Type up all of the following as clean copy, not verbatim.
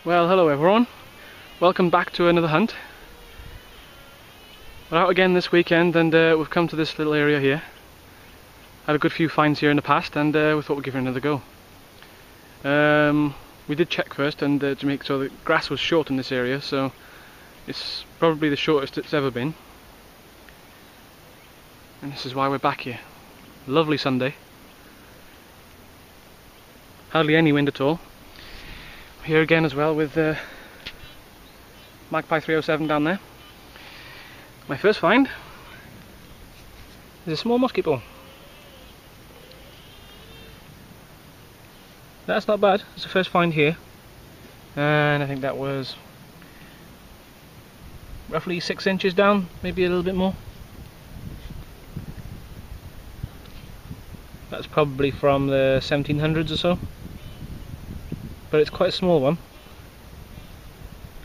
Well, hello everyone. Welcome back to another hunt. We're out again this weekend and we've come to this little area here. Had a good few finds here in the past and we thought we'd give it another go. We did check first and to make sure the grass was short in this area, so it's probably the shortest it's ever been. And this is why we're back here. Lovely Sunday. Hardly any wind at all. Here again as well with Magpie 307 down there. My first find is a small musket ball. That's not bad. It's the first find here, and I think that was roughly 6 inches down, maybe a little bit more. That's probably from the 1700s or so, but it's quite a small one.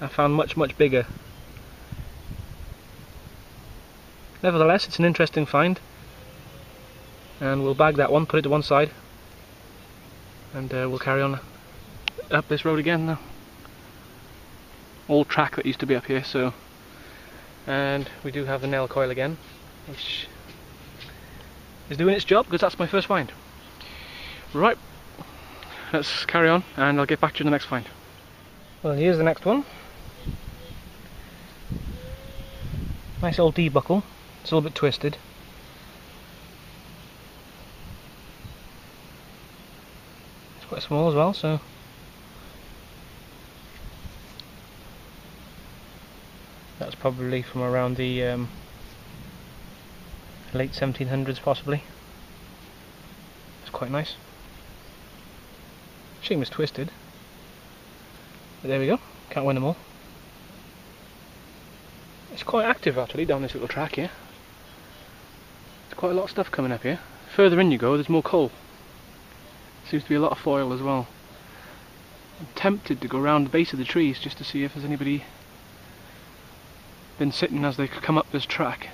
I found much bigger. Nevertheless, it's an interesting find, and we'll bag that one, put it to one side, and we'll carry on up this road again now. Old track that used to be up here, so, and we do have the nail coil again, which is doing its job because that's my first find. Right, let's carry on and I'll get back to you in the next find. Well, here's the next one. Nice old D-buckle. It's a little bit twisted. It's quite small as well, so that's probably from around the late 1700s possibly. It's quite nice. Shame it's twisted. But there we go, can't win them all. It's quite active actually down this little track here. There's quite a lot of stuff coming up here. Further in you go, there's more coal. Seems to be a lot of foil as well. I'm tempted to go around the base of the trees just to see if there's anybody been sitting as they come up this track.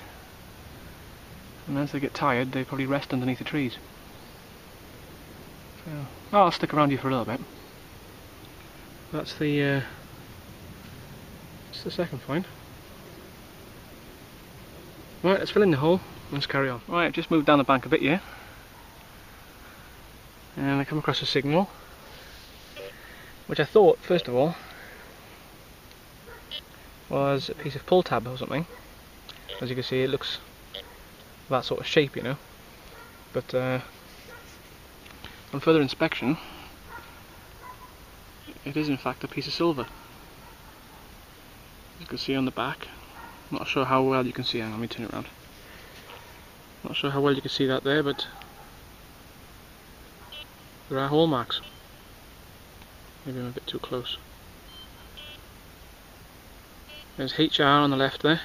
And as they get tired, they probably rest underneath the trees. So, I'll stick around here for a little bit. That's the second find. Right, let's fill in the hole and let's carry on. Right, I've just moved down the bank a bit here, and I come across a signal, which I thought, first of all, was a piece of pull tab or something. As you can see, it looks that sort of shape, you know. But on further inspection, it is in fact a piece of silver. As you can see on the back. Not sure how well you can see. Hang on, let me turn it around. Not sure how well you can see that there, but there are hole marks. Maybe I'm a bit too close. There's HR on the left there,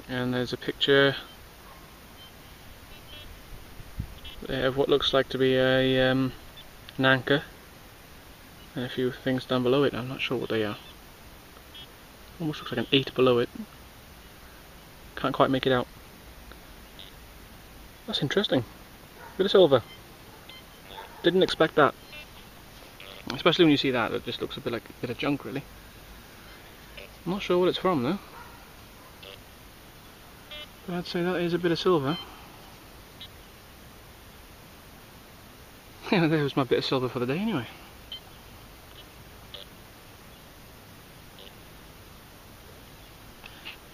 and there's a picture there of what looks like to be a an anchor, and a few things down below it. I'm not sure what they are. Almost looks like an 8 below it. Can't quite make it out. That's interesting. Bit of silver. Didn't expect that. Especially when you see that, it just looks a bit like a bit of junk really. I'm not sure what it's from though. But I'd say that is a bit of silver. Yeah, there was my bit of silver for the day anyway.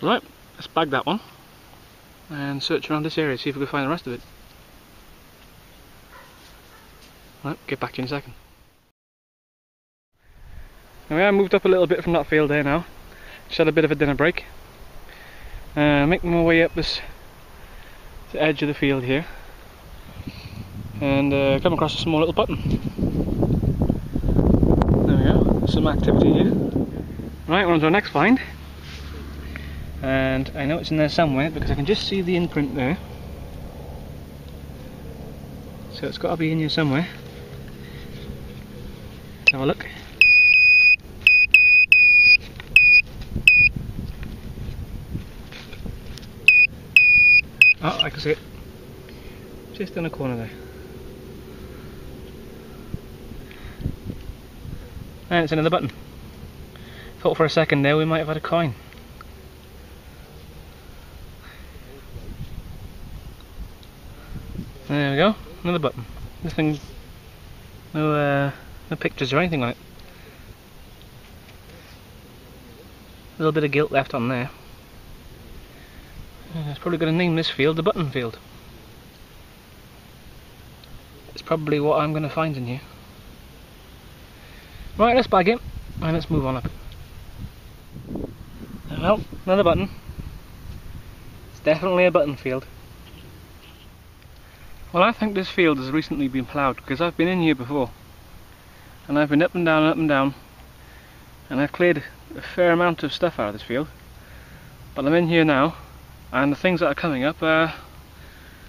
Right. Let's bag that one and search around this area, see if we can find the rest of it. Right, get back to you in a second. Anyway, I moved up a little bit from that field there now. Just had a bit of a dinner break. Making my way up this edge of the field here, and come across a small little button. There we go, there's some activity here. Right, we're on to our next find. And I know it's in there somewhere because I can just see the imprint there. So it's got to be in here somewhere. Let's have a look. Oh, I can see it. Just in the corner there. And it's another button. Thought for a second there we might have had a coin. There we go, another button. Nothing, no pictures or anything on it. A little bit of gilt left on there. It's probably going to name this field the button field. It's probably what I'm going to find in here. Right, let's bag it and let's move on up. Well, another button. It's definitely a button field. Well, I think this field has recently been ploughed because I've been in here before. And I've been up and down and up and down. And I've cleared a fair amount of stuff out of this field. But I'm in here now, and the things that are coming up are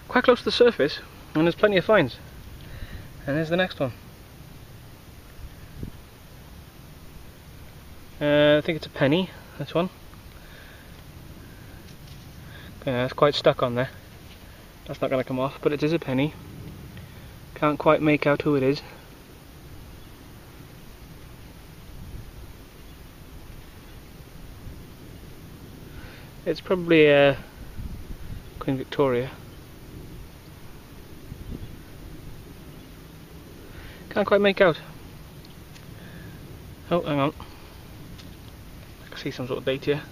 quite close to the surface, and there's plenty of finds. And there's the next one. I think it's a penny, this one. Yeah, it's quite stuck on there. That's not going to come off, but it is a penny. Can't quite make out who it is. It's probably Queen Victoria. Can't quite make out. Oh, hang on. I can see some sort of date here.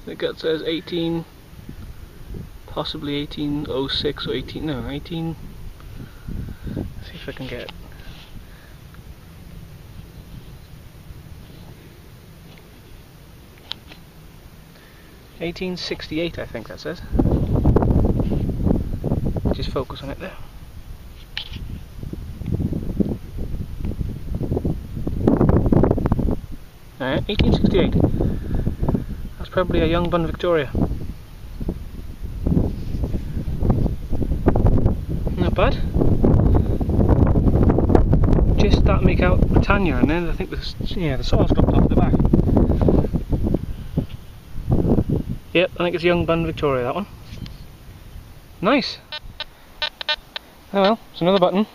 I think it says 18, possibly 1806 or 18. Let's see if I can get it. $1868, I think that says. Just focus on it there. Alright, 1868. That's probably a young bun Victoria. Not bad. Just start to make out Britannia, and then I think the soil's dropped off the back. Yep, I think it's young bun Victoria, that one. Nice. Oh well, it's another button.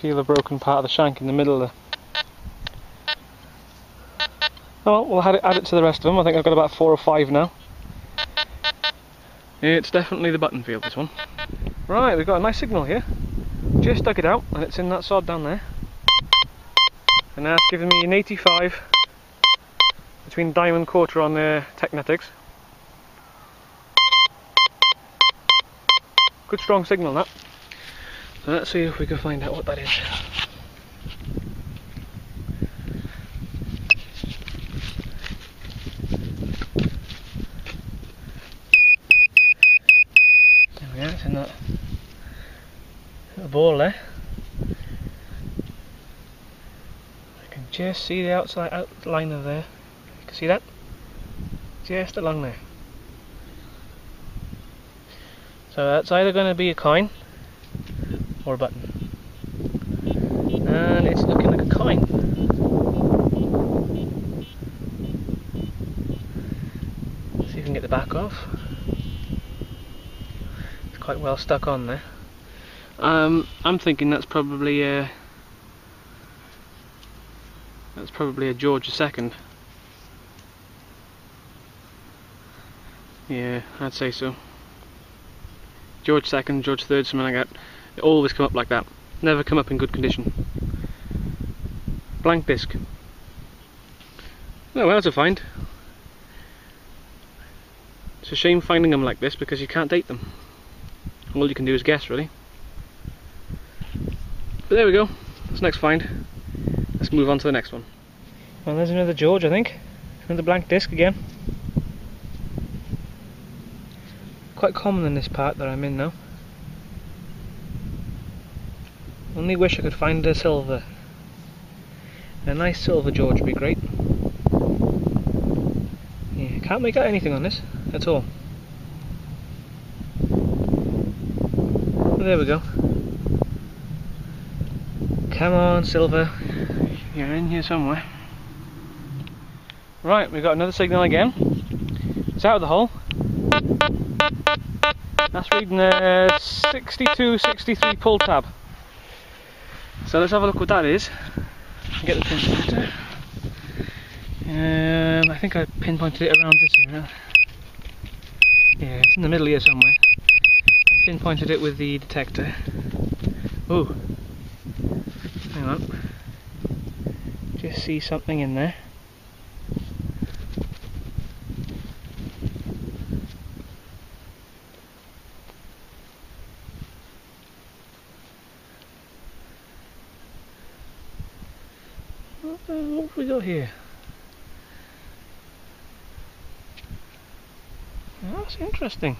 Feel the broken part of the shank in the middle there. Oh well, we'll add it to the rest of them. I think I've got about 4 or 5 now. Yeah, it's definitely the button field, this one. Right, we've got a nice signal here. Just dug it out, and it's in that sod down there. And now it's giving me an 85 between diamond quarter on Technetics. Good strong signal, that. So let's see if we can find out what that is. There we are, it's in that little ball there. I can just see the outside outline of there. You can see that? Just along there. So that's either going to be a coin or a button. And it's looking like a coin. See if we can get the back off. It's quite well stuck on there. I'm thinking that's probably a George II. Yeah, I'd say so. George II, George III, something like that. They always come up like that. Never come up in good condition. Blank disc. Oh well, that's a find. It's a shame finding them like this because you can't date them. All you can do is guess, really. But there we go. That's the next find. Let's move on to the next one. Well, there's another George, I think. Another blank disc again. Quite common in this part that I'm in now. Only wish I could find a silver. A nice silver George would be great. Yeah, can't make out anything on this at all. But there we go. Come on, silver. You're in here somewhere. Right, we've got another signal again. It's out of the hole. That's reading a 62, 63 pull tab. So let's have a look what that is. Get the pinpointer. I think I pinpointed it around this area. Yeah, it's in the middle here somewhere. I pinpointed it with the detector. Ooh, hang on. Just see something in there. What have we got here? Oh, that's interesting.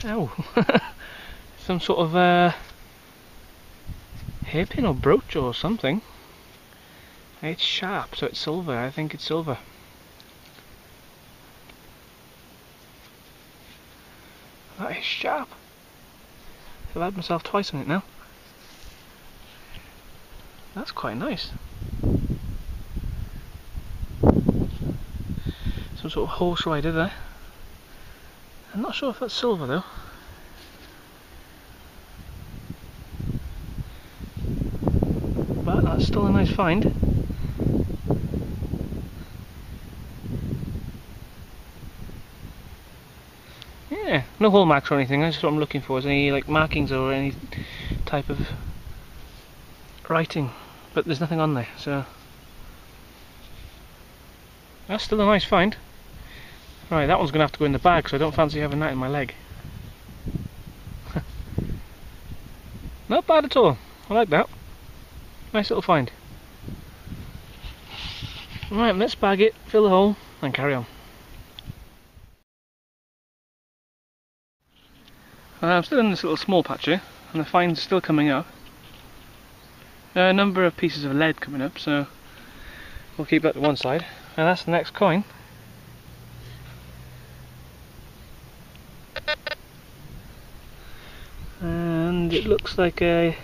Oh, some sort of hairpin or brooch or something. It's sharp, so it's silver. I think it's silver. That is sharp. I've had myself twice on it now. That's quite nice. Some sort of horse rider there. I'm not sure if that's silver though. But that's still a nice find. Yeah, no hole marks or anything. That's what I'm looking for. Is any like markings or any type of writing, but there's nothing on there. So that's still a nice find. Right, that one's going to have to go in the bag, so I don't fancy having that in my leg. Not bad at all. I like that. Nice little find. Right, let's bag it, fill the hole, and carry on. I'm still in this little small patch here, and the find's still coming up. A number of pieces of lead coming up, so we'll keep that to one side. And that's the next coin. And it looks like a...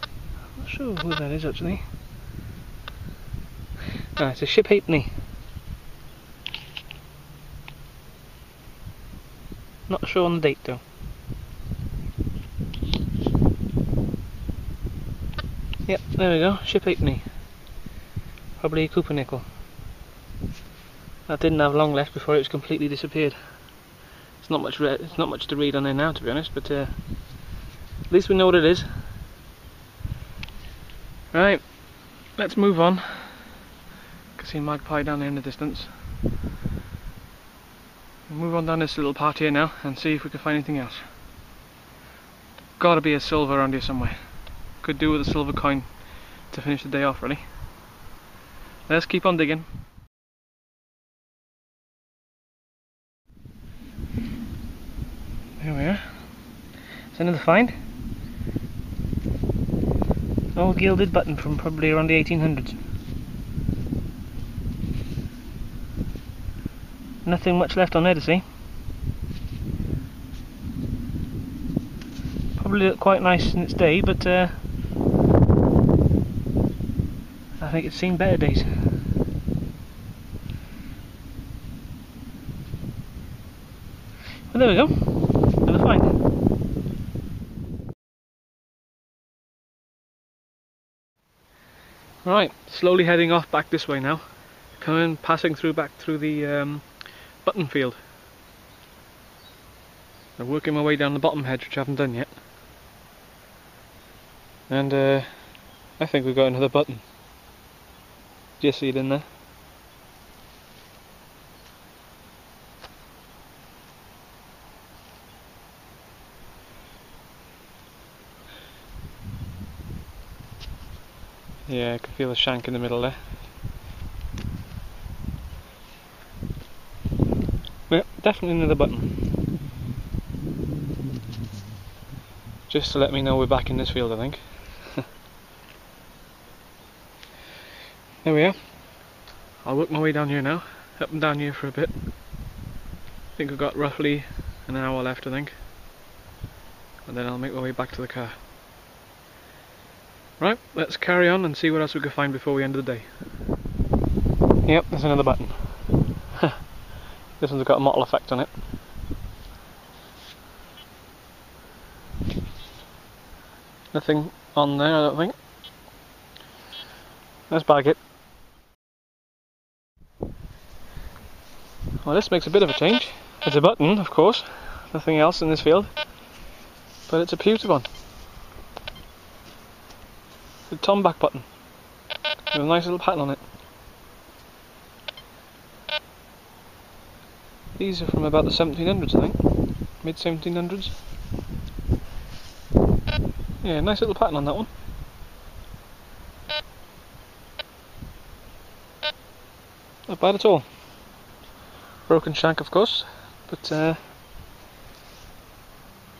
I'm not sure who that is actually. Ah, it's a ship halfpenny. Not sure on the date though. Yep, there we go, ship halfpenny. Probably a copper nickel. That didn't have long left before it was completely disappeared. It's not much to read on there now, to be honest, but at least we know what it is. Right, let's move on. I can see a magpie down there in the distance. We'll move on down this little part here now and see if we can find anything else. Gotta be a silver around here somewhere. Could do with a silver coin to finish the day off, really. Let's keep on digging. There we are. It's another find. Old gilded button from probably around the 1800s. Nothing much left on there to see. Probably looked quite nice in its day, but I think it's seen better days. Well, there we go. Another find. Right, slowly heading off back this way now. Passing through back through the button field. I'm working my way down the bottom hedge, which I haven't done yet. And I think we've got another button. Do you see it in there? Yeah, I can feel the shank in the middle there. Yeah, definitely another button. Just to let me know we're back in this field, I think. There we are. I'll work my way down here now, up and down here for a bit. I think we've got roughly an hour left, I think. And then I'll make my way back to the car. Right, let's carry on and see what else we can find before we end the day. Yep, there's another button. This one's got a mottle effect on it. Nothing on there, I don't think. Let's bag it. Well, this makes a bit of a change. It's a button, of course, nothing else in this field, but it's a pewter one. It's a tomback button with a nice little pattern on it. These are from about the 1700s, I think, mid 1700s. Yeah, nice little pattern on that one. Not bad at all. Broken shank, of course, but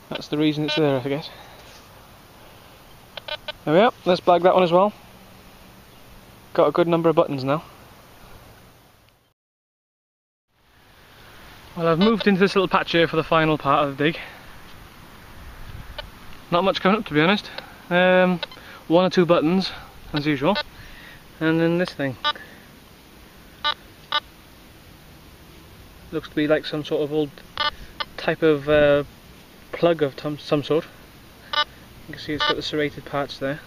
that's the reason it's there, I guess. There we are, let's bag that one as well. Got a good number of buttons now. Well, I've moved into this little patch here for the final part of the dig. Not much coming up, to be honest. One or two buttons, as usual, and then this thing. Looks to be like some sort of old type of plug of some sort. You can see it's got the serrated parts there.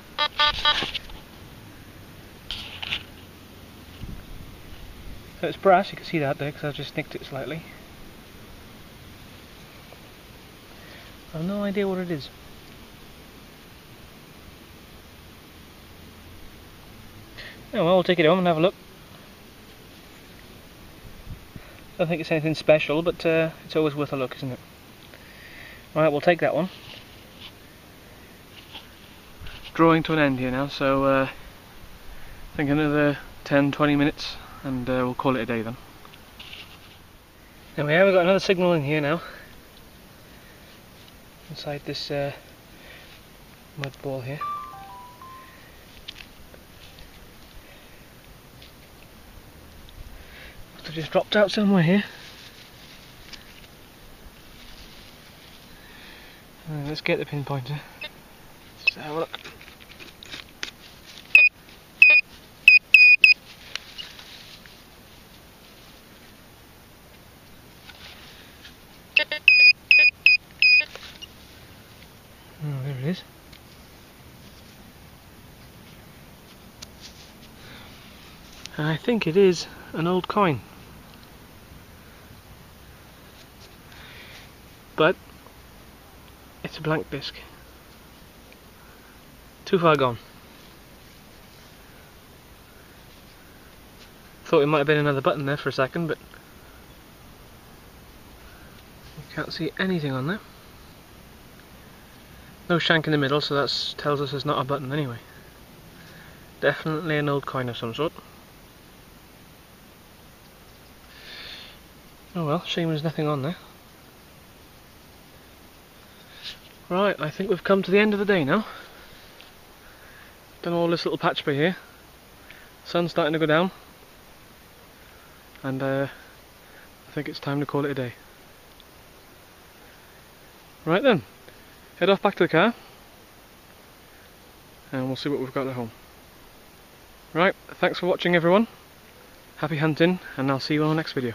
So it's brass, you can see that there because I've just nicked it slightly. I have no idea what it is. Oh well, we'll take it home and have a look. I don't think it's anything special, but it's always worth a look, isn't it? Right, we'll take that one. Drawing to an end here now, so I think another 10-20 minutes and we'll call it a day then. There we are, we've got another signal in here now. Inside this mud ball here. Must have just dropped out somewhere here. Let's get the pinpointer. Let's have a look. Oh, there it is. I think it is an old coin. But it's a blank disc. Too far gone. Thought it might have been another button there for a second, but you can't see anything on there. No shank in the middle, so that tells us it's not a button anyway. Definitely an old coin of some sort. Oh well, shame there's nothing on there. Right, I think we've come to the end of the day now. Done all this little patch by here. Sun's starting to go down. And I think it's time to call it a day. Right then, head off back to the car and we'll see what we've got at home. Right, thanks for watching everyone. Happy hunting, and I'll see you on the next video.